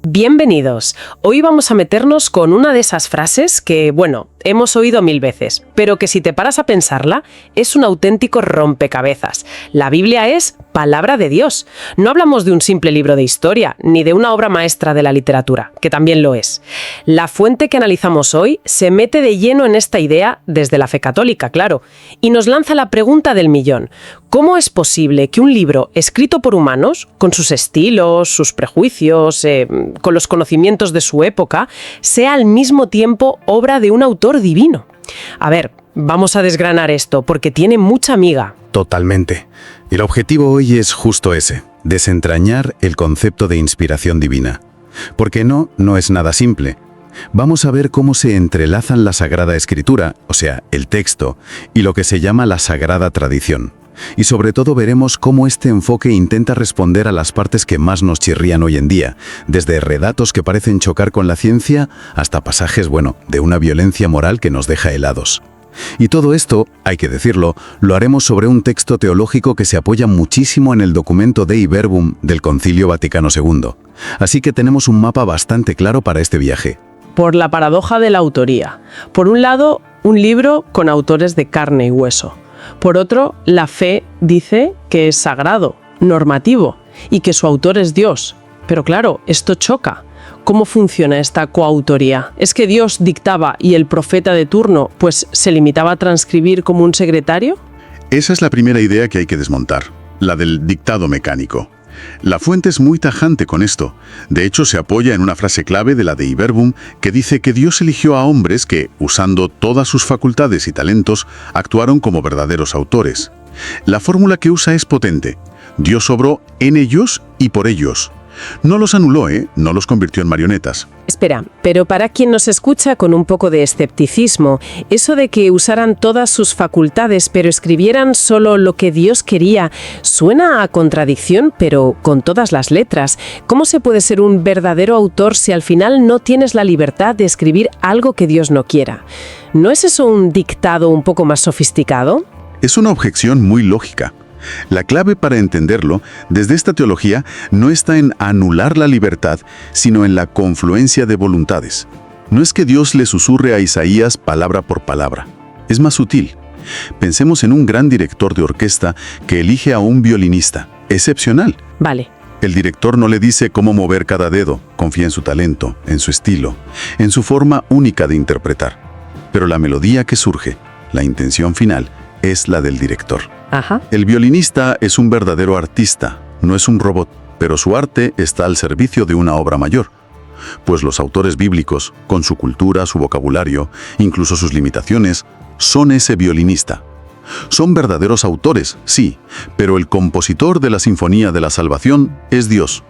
Bienvenidos. Hoy vamos a meternos con una de esas frases que, bueno, hemos oído 1000 veces, pero que si te paras a pensarla, es un auténtico rompecabezas. La Biblia es palabra de Dios. No hablamos de un simple libro de historia, ni de una obra maestra de la literatura, que también lo es. La fuente que analizamos hoy se mete de lleno en esta idea desde la fe católica, claro, y nos lanza la pregunta del millón. ¿Cómo es posible que un libro escrito por humanos, con sus estilos, sus prejuicios, con los conocimientos de su época, sea al mismo tiempo obra de un autor divino? A ver, vamos a desgranar esto, porque tiene mucha miga. Totalmente. Y el objetivo hoy es justo ese, desentrañar el concepto de inspiración divina. Porque no es nada simple. Vamos a ver cómo se entrelazan la Sagrada Escritura, o sea, el texto, y lo que se llama la Sagrada Tradición. Y sobre todo veremos cómo este enfoque intenta responder a las partes que más nos chirrían hoy en día, desde relatos que parecen chocar con la ciencia hasta pasajes, de una violencia moral que nos deja helados. Y todo esto, hay que decirlo, lo haremos sobre un texto teológico que se apoya muchísimo en el documento Dei Verbum del Concilio Vaticano II. Así que tenemos un mapa bastante claro para este viaje. Por la paradoja de la autoría. Por un lado, un libro con autores de carne y hueso. Por otro, la fe dice que es sagrado, normativo, y que su autor es Dios. Pero claro, esto choca. ¿Cómo funciona esta coautoría? ¿Es que Dios dictaba y el profeta de turno, pues, se limitaba a transcribir como un secretario? Esa es la primera idea que hay que desmontar, la del dictado mecánico. La fuente es muy tajante con esto. De hecho, se apoya en una frase clave de la Dei Verbum que dice que Dios eligió a hombres que, usando todas sus facultades y talentos, actuaron como verdaderos autores. La fórmula que usa es potente. Dios obró en ellos y por ellos. No los anuló, no los convirtió en marionetas. Espera, pero para quien nos escucha con un poco de escepticismo, eso de que usaran todas sus facultades pero escribieran solo lo que Dios quería, suena a contradicción, pero con todas las letras. ¿Cómo se puede ser un verdadero autor si al final no tienes la libertad de escribir algo que Dios no quiera? ¿No es eso un dictado un poco más sofisticado? Es una objeción muy lógica. La clave para entenderlo, desde esta teología, no está en anular la libertad, sino en la confluencia de voluntades. No es que Dios le susurre a Isaías palabra por palabra. Es más sutil. Pensemos en un gran director de orquesta que elige a un violinista. Excepcional. Vale. El director no le dice cómo mover cada dedo, confía en su talento, en su estilo, en su forma única de interpretar. Pero la melodía que surge, la intención final, es la del director. Ajá. El violinista es un verdadero artista, no es un robot, pero su arte está al servicio de una obra mayor. Pues los autores bíblicos, con su cultura, su vocabulario, incluso sus limitaciones, son ese violinista. Son verdaderos autores, sí, pero el compositor de la Sinfonía de la Salvación es Dios.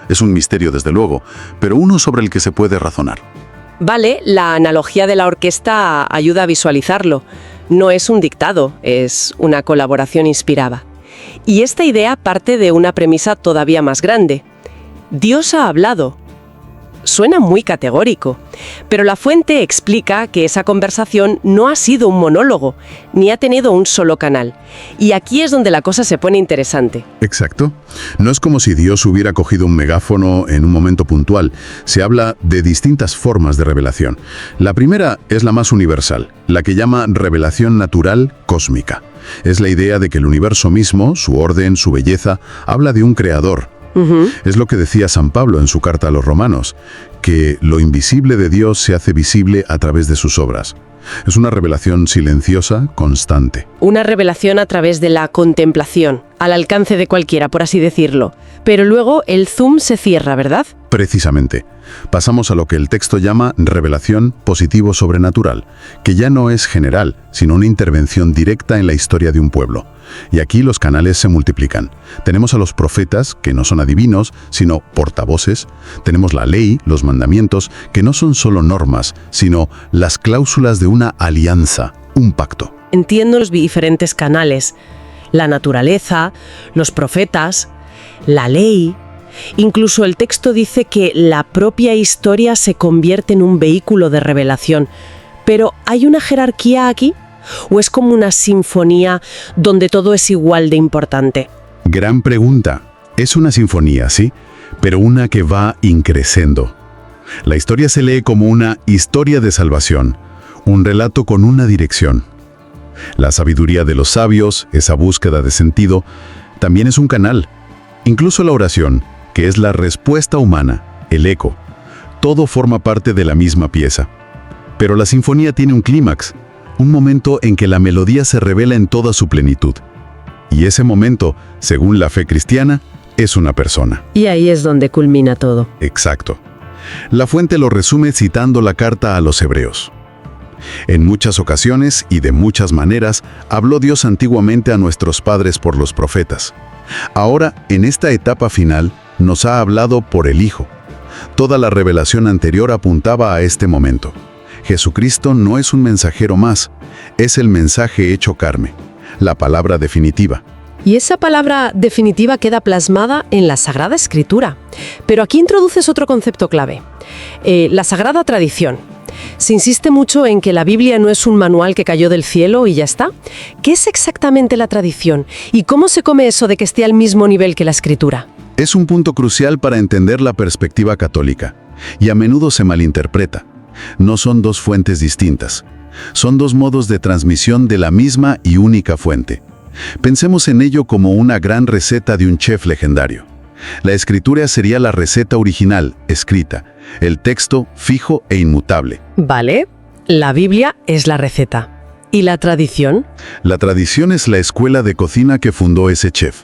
Es un misterio desde luego, pero uno sobre el que se puede razonar. Vale, la analogía de la orquesta ayuda a visualizarlo. No es un dictado, es una colaboración inspirada. Y esta idea parte de una premisa todavía más grande. Dios ha hablado. Suena muy categórico, pero la fuente explica que esa conversación no ha sido un monólogo, ni ha tenido un solo canal. Y aquí es donde la cosa se pone interesante. Exacto. No es como si Dios hubiera cogido un megáfono en un momento puntual. Se habla de distintas formas de revelación. La primera es la más universal, la que llama revelación natural cósmica. Es la idea de que el universo mismo, su orden, su belleza, habla de un creador. Es lo que decía San Pablo en su carta a los Romanos, que lo invisible de Dios se hace visible a través de sus obras. Es una revelación silenciosa, constante. Una revelación a través de la contemplación, al alcance de cualquiera, por así decirlo. Pero luego el zoom se cierra, ¿verdad? Precisamente. Pasamos a lo que el texto llama revelación positivo-sobrenatural, que ya no es general, sino una intervención directa en la historia de un pueblo. Y aquí los canales se multiplican. Tenemos a los profetas, que no son adivinos, sino portavoces. Tenemos la ley, los mandamientos, que no son solo normas, sino las cláusulas de una alianza, un pacto. Entiendo los diferentes canales. La naturaleza, los profetas, la ley. Incluso el texto dice que la propia historia se convierte en un vehículo de revelación. Pero ¿hay una jerarquía aquí? ¿O es como una sinfonía donde todo es igual de importante? Gran pregunta. Es una sinfonía, sí, pero una que va increciendo. La historia se lee como una historia de salvación, un relato con una dirección. La sabiduría de los sabios, esa búsqueda de sentido, también es un canal. Incluso la oración, que es la respuesta humana, el eco, todo forma parte de la misma pieza. Pero la sinfonía tiene un clímax, un momento en que la melodía se revela en toda su plenitud. Y ese momento, según la fe cristiana, es una persona. Y ahí es donde culmina todo. Exacto. La fuente lo resume citando la carta a los hebreos. En muchas ocasiones y de muchas maneras habló Dios antiguamente a nuestros padres por los profetas. Ahora, en esta etapa final, nos ha hablado por el Hijo. Toda la revelación anterior apuntaba a este momento. Jesucristo no es un mensajero más, es el mensaje hecho carne, la palabra definitiva. Y esa palabra definitiva queda plasmada en la Sagrada Escritura. Pero aquí introduces otro concepto clave, la Sagrada Tradición. Se insiste mucho en que la Biblia no es un manual que cayó del cielo y ya está. ¿Qué es exactamente la tradición? ¿Y cómo se come eso de que esté al mismo nivel que la Escritura? Es un punto crucial para entender la perspectiva católica, y a menudo se malinterpreta. No son dos fuentes distintas. Son dos modos de transmisión de la misma y única fuente. Pensemos en ello como una gran receta de un chef legendario. La escritura sería la receta original, escrita, el texto fijo e inmutable. Vale, la Biblia es la receta. ¿Y la tradición? La tradición es la escuela de cocina que fundó ese chef.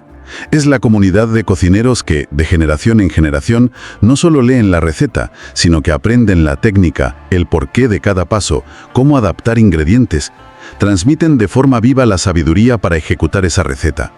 Es la comunidad de cocineros que, de generación en generación, no solo leen la receta, sino que aprenden la técnica, el porqué de cada paso, cómo adaptar ingredientes. Transmiten de forma viva la sabiduría para ejecutar esa receta.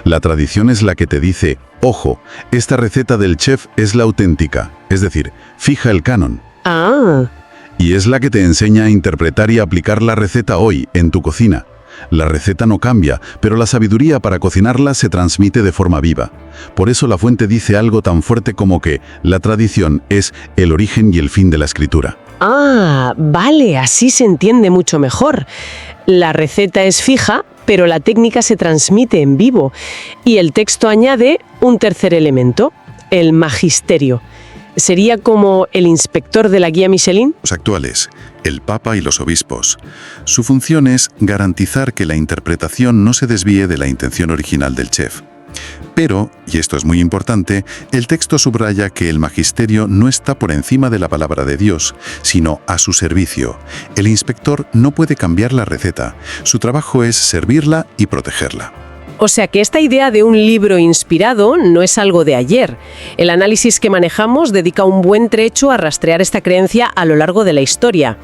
La tradición es la que te dice, ojo, esta receta del chef es la auténtica, es decir, fija el canon. Ah. Y es la que te enseña a interpretar y aplicar la receta hoy, en tu cocina. La receta no cambia, pero la sabiduría para cocinarla se transmite de forma viva. Por eso la fuente dice algo tan fuerte como que la tradición es el origen y el fin de la escritura. Ah, vale, así se entiende mucho mejor. La receta es fija, pero la técnica se transmite en vivo. Y el texto añade un tercer elemento, el magisterio. ¿Sería como el inspector de la guía Michelin? Los actuales, el Papa y los obispos. Su función es garantizar que la interpretación no se desvíe de la intención original del chef. Pero, y esto es muy importante, el texto subraya que el magisterio no está por encima de la palabra de Dios, sino a su servicio. El inspector no puede cambiar la receta. Su trabajo es servirla y protegerla. O sea que esta idea de un libro inspirado no es algo de ayer. El análisis que manejamos dedica un buen trecho a rastrear esta creencia a lo largo de la historia.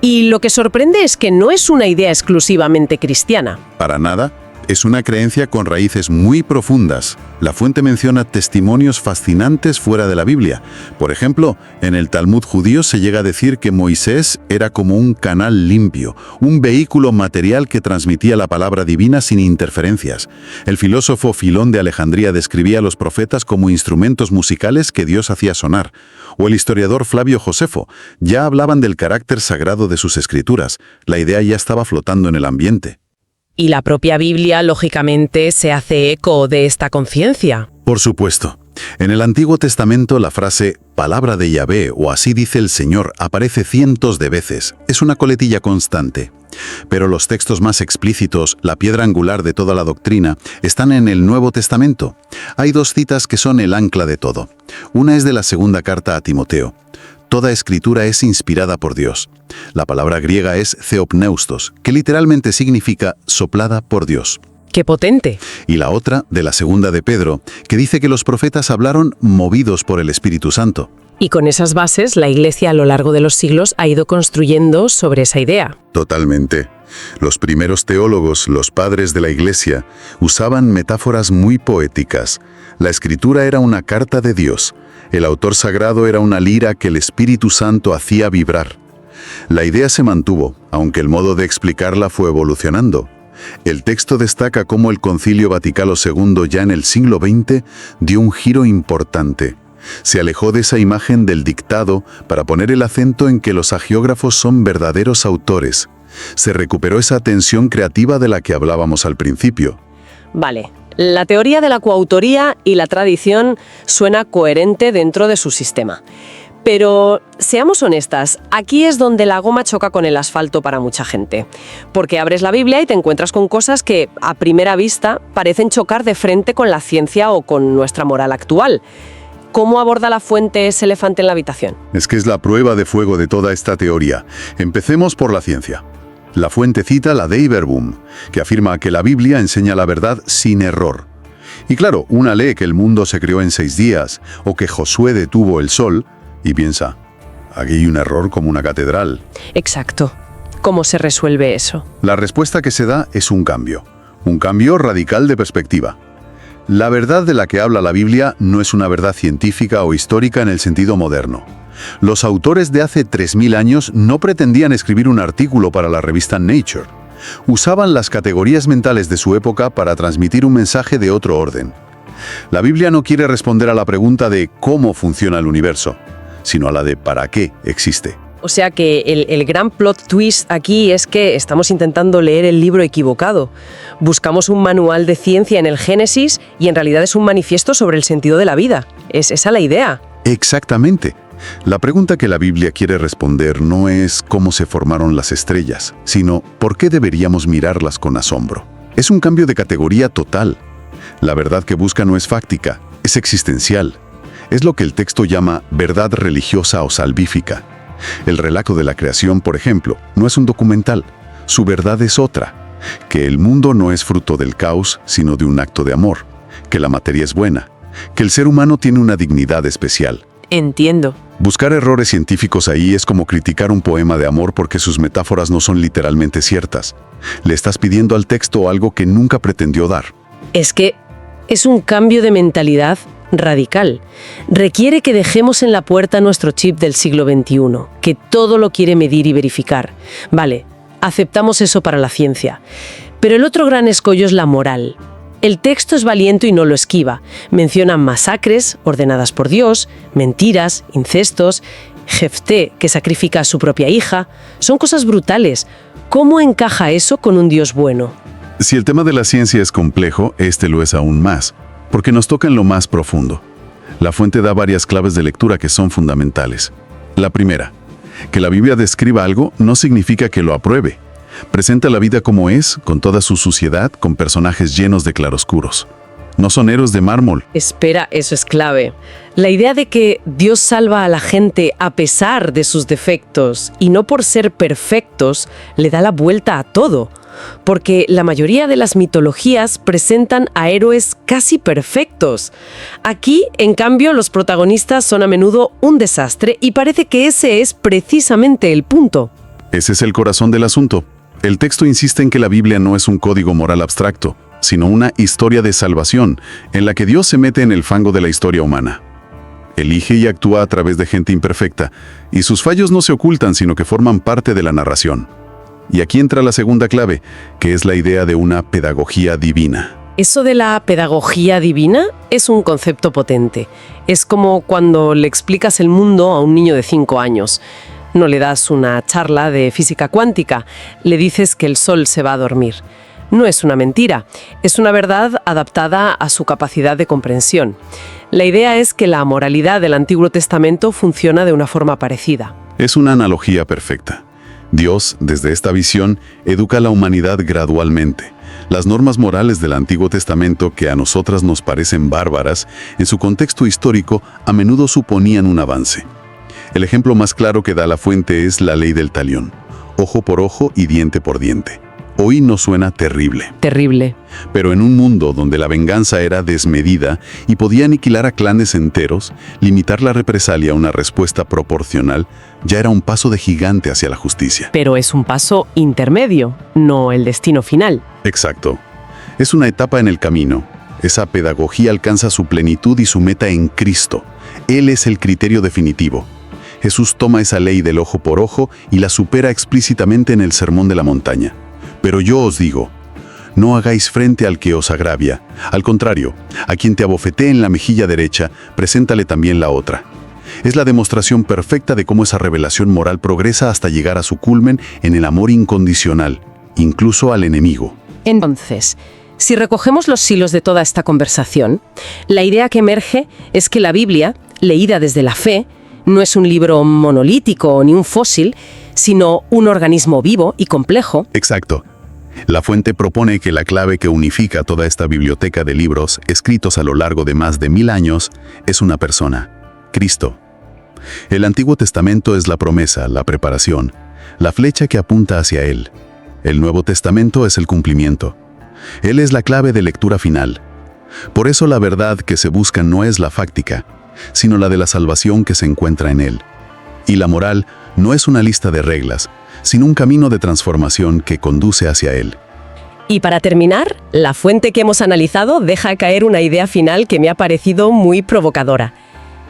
Y lo que sorprende es que no es una idea exclusivamente cristiana. Para nada. Es una creencia con raíces muy profundas. La fuente menciona testimonios fascinantes fuera de la Biblia. Por ejemplo, en el Talmud judío se llega a decir que Moisés era como un canal limpio, un vehículo material que transmitía la palabra divina sin interferencias. El filósofo Filón de Alejandría describía a los profetas como instrumentos musicales que Dios hacía sonar. O el historiador Flavio Josefo ya hablaban del carácter sagrado de sus escrituras. La idea ya estaba flotando en el ambiente. Y la propia Biblia, lógicamente, se hace eco de esta conciencia. Por supuesto. En el Antiguo Testamento la frase «palabra de Yahvé» o «así dice el Señor» aparece cientos de veces. Es una coletilla constante. Pero los textos más explícitos, la piedra angular de toda la doctrina, están en el Nuevo Testamento. Hay dos citas que son el ancla de todo. Una es de la segunda carta a Timoteo. Toda escritura es inspirada por Dios. La palabra griega es theopneustos, que literalmente significa soplada por Dios. ¡Qué potente! Y la otra, de la segunda de Pedro, que dice que los profetas hablaron movidos por el Espíritu Santo. Y con esas bases, la Iglesia a lo largo de los siglos ha ido construyendo sobre esa idea. Totalmente. Los primeros teólogos, los padres de la Iglesia, usaban metáforas muy poéticas. La Escritura era una carta de Dios. El autor sagrado era una lira que el Espíritu Santo hacía vibrar. La idea se mantuvo, aunque el modo de explicarla fue evolucionando. El texto destaca cómo el Concilio Vaticano II ya en el siglo XX dio un giro importante. Se alejó de esa imagen del dictado para poner el acento en que los hagiógrafos son verdaderos autores. Se recuperó esa tensión creativa de la que hablábamos al principio. Vale, La teoría de la coautoría y la tradición suena coherente dentro de su sistema. Pero seamos honestas, aquí es donde la goma choca con el asfalto para mucha gente. Porque abres la Biblia y te encuentras con cosas que, a primera vista, parecen chocar de frente con la ciencia o con nuestra moral actual. ¿Cómo aborda la fuente ese elefante en la habitación? Es que es la prueba de fuego de toda esta teoría. Empecemos por la ciencia. La fuente cita la Dei Verbum, que afirma que la Biblia enseña la verdad sin error. Y claro, una lee que el mundo se creó en 6 días, o que Josué detuvo el sol, y piensa, aquí hay un error como una catedral. Exacto. ¿Cómo se resuelve eso? La respuesta que se da es un cambio radical de perspectiva. La verdad de la que habla la Biblia no es una verdad científica o histórica en el sentido moderno. Los autores de hace 3000 años no pretendían escribir un artículo para la revista Nature. Usaban las categorías mentales de su época para transmitir un mensaje de otro orden. La Biblia no quiere responder a la pregunta de cómo funciona el universo, sino a la de para qué existe. O sea que el gran plot twist aquí es que estamos intentando leer el libro equivocado. Buscamos un manual de ciencia en el Génesis y en realidad es un manifiesto sobre el sentido de la vida. ¿Es esa la idea? Exactamente. La pregunta que la Biblia quiere responder no es cómo se formaron las estrellas, sino por qué deberíamos mirarlas con asombro. Es un cambio de categoría total. La verdad que busca no es fáctica, es existencial. Es lo que el texto llama verdad religiosa o salvífica. El relato de la creación, por ejemplo, no es un documental. Su verdad es otra, que el mundo no es fruto del caos, sino de un acto de amor, que la materia es buena, que el ser humano tiene una dignidad especial. Entiendo. Buscar errores científicos ahí es como criticar un poema de amor porque sus metáforas no son literalmente ciertas. Le estás pidiendo al texto algo que nunca pretendió dar. Es que es un cambio de mentalidad radical. Requiere que dejemos en la puerta nuestro chip del siglo XXI, que todo lo quiere medir y verificar. Vale, aceptamos eso para la ciencia. Pero el otro gran escollo es la moral. El texto es valiente y no lo esquiva. Menciona masacres ordenadas por Dios, mentiras, incestos, Jefté, que sacrifica a su propia hija. Son cosas brutales. ¿Cómo encaja eso con un Dios bueno? Si el tema de la ciencia es complejo, este lo es aún más, porque nos toca en lo más profundo. La fuente da varias claves de lectura que son fundamentales. La primera, que la Biblia describa algo no significa que lo apruebe. Presenta la vida como es, con toda su suciedad, con personajes llenos de claroscuros. No son héroes de mármol. Espera, eso es clave. La idea de que Dios salva a la gente a pesar de sus defectos y no por ser perfectos, le da la vuelta a todo. Porque la mayoría de las mitologías presentan a héroes casi perfectos. Aquí, en cambio, los protagonistas son a menudo un desastre y parece que ese es precisamente el punto. Ese es el corazón del asunto. El texto insiste en que la Biblia no es un código moral abstracto, sino una historia de salvación, en la que Dios se mete en el fango de la historia humana. Elige y actúa a través de gente imperfecta, y sus fallos no se ocultan, sino que forman parte de la narración. Y aquí entra la segunda clave, que es la idea de una pedagogía divina. Eso de la pedagogía divina es un concepto potente. Es como cuando le explicas el mundo a un niño de 5 años. No le das una charla de física cuántica, le dices que el sol se va a dormir. No es una mentira, es una verdad adaptada a su capacidad de comprensión. La idea es que la moralidad del Antiguo Testamento funciona de una forma parecida. Es una analogía perfecta. Dios, desde esta visión, educa a la humanidad gradualmente. Las normas morales del Antiguo Testamento, que a nosotras nos parecen bárbaras, en su contexto histórico a menudo suponían un avance. El ejemplo más claro que da la fuente es la ley del talión, ojo por ojo y diente por diente. Hoy nos suena terrible. Terrible. Pero en un mundo donde la venganza era desmedida y podía aniquilar a clanes enteros, limitar la represalia a una respuesta proporcional ya era un paso de gigante hacia la justicia. Pero es un paso intermedio, no el destino final. Exacto. Es una etapa en el camino. Esa pedagogía alcanza su plenitud y su meta en Cristo. Él es el criterio definitivo. Jesús toma esa ley del ojo por ojo y la supera explícitamente en el Sermón de la Montaña. Pero yo os digo, no hagáis frente al que os agravia. Al contrario, a quien te abofetee en la mejilla derecha, preséntale también la otra. Es la demostración perfecta de cómo esa revelación moral progresa hasta llegar a su culmen en el amor incondicional, incluso al enemigo. Entonces, Si recogemos los hilos de toda esta conversación, la idea que emerge es que la Biblia, leída desde la fe, no es un libro monolítico ni un fósil, sino un organismo vivo y complejo. Exacto. La fuente propone que la clave que unifica toda esta biblioteca de libros escritos a lo largo de más de 1000 años es una persona, Cristo. El Antiguo Testamento es la promesa, la preparación, la flecha que apunta hacia Él. El Nuevo Testamento es el cumplimiento. Él es la clave de lectura final. Por eso la verdad que se busca no es la fáctica, sino la de la salvación que se encuentra en Él. Y la moral no es una lista de reglas, sino un camino de transformación que conduce hacia Él. Y para terminar, la fuente que hemos analizado deja caer una idea final que me ha parecido muy provocadora.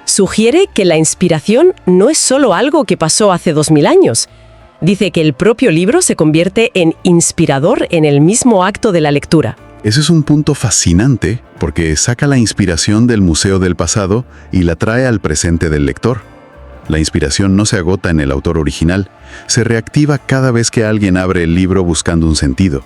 Sugiere que la inspiración no es solo algo que pasó hace 2000 años. Dice que el propio libro se convierte en inspirador en el mismo acto de la lectura. Ese es un punto fascinante porque saca la inspiración del museo del pasado y la trae al presente del lector. La inspiración no se agota en el autor original, se reactiva cada vez que alguien abre el libro buscando un sentido.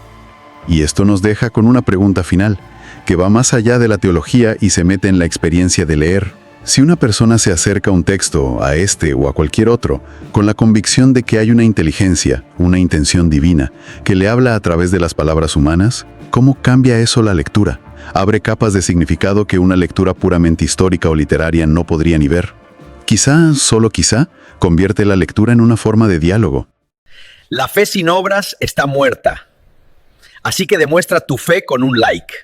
Y esto nos deja con una pregunta final, que va más allá de la teología y se mete en la experiencia de leer. Si una persona se acerca a un texto, a este o a cualquier otro, con la convicción de que hay una inteligencia, una intención divina, que le habla a través de las palabras humanas, ¿cómo cambia eso la lectura? Abre capas de significado que una lectura puramente histórica o literaria no podría ni ver. Quizá, solo quizá, convierte la lectura en una forma de diálogo. La fe sin obras está muerta. Así que demuestra tu fe con un like.